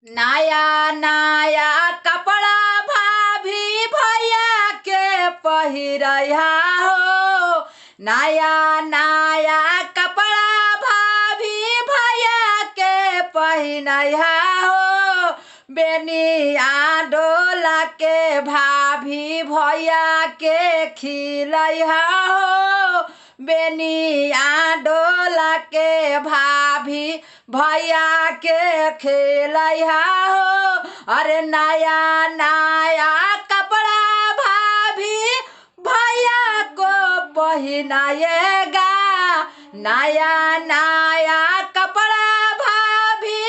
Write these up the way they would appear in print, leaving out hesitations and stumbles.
नया नया कपड़ा भाभी भैया के पहिरया हो। नया नया कपड़ा भाभी भैया के पहिनया हो। बेनिया डोला के भाभी भैया के खिलैया हो। बेनिया डोला के भाभी भैया के खेलैया हो। अरे नया नया कपड़ा भाभी भैया को पहिनाएगा। नया नया कपड़ा भाभी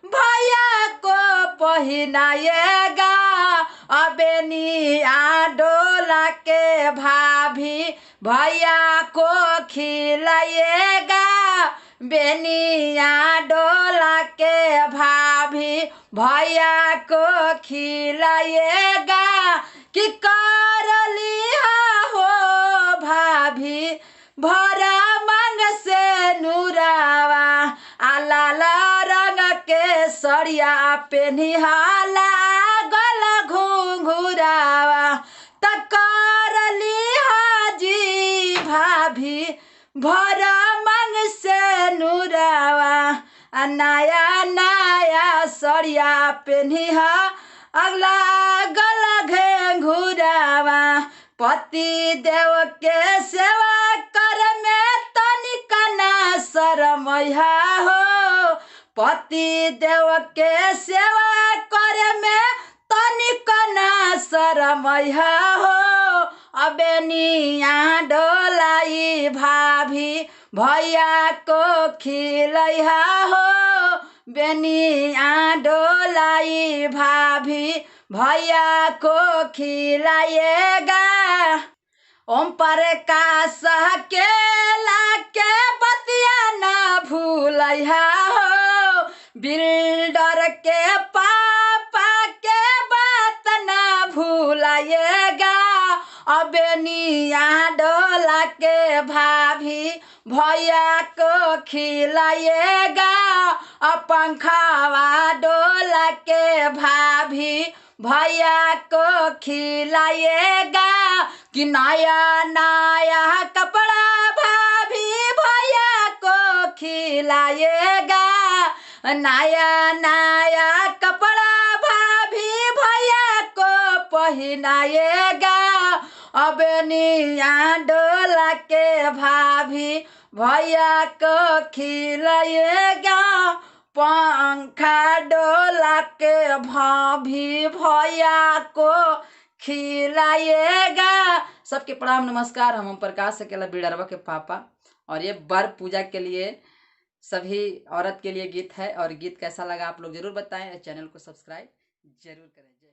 भैया को पहिनाएगा। बेनिया डोला के भाभी भैया को खिलाएगा। बेनिया डोला के भाभी भैया को खिलाएगा। कि कर लिया हो भाभी भरा मांग से नूरावा। लाल रंग के सड़िया पेनिहाला गल घुंघुरावा। त कर लिया जी भाभी भरा मांग से नूरावा। नया नया सड़िया पेनिहा अगला गल घुंघुरावा। पति देव के सेवा कर में तनिका ना शरमैया हो। पति देव के सेवा कर में तनिका ना शरमैया हो। बेनिया डोलाई भाभी भैया को खिलैया हो। बेनिया डोलाई भाभी भैया को खिलाएगा। ओम प्रकाश के लाके बतिया ना भूलैया हो। बिल्डर के पापा के बात ना भूलाएगा। बेनिया डोला के भाभी भैया को खिलाएगा। पंखावा डोला के भाभी भैया को खिलाएगा। कि नया नया कपड़ा भाभी भैया को खिलाएगा। नया नया कपड़ा भाभी भैया को पहिनाएगा। बेनिया डोला के भाभी भैया को खिलाएगा। पंखा डोला के भाभी भैया को खिलाएगा। सबके प्रणाम नमस्कार। हम प्रकाश अकेला बिडरवा के पापा। और ये वर पूजा के लिए सभी औरत के लिए गीत है। और गीत कैसा लगा आप लोग जरूर बताएं। चैनल को सब्सक्राइब जरूर करें।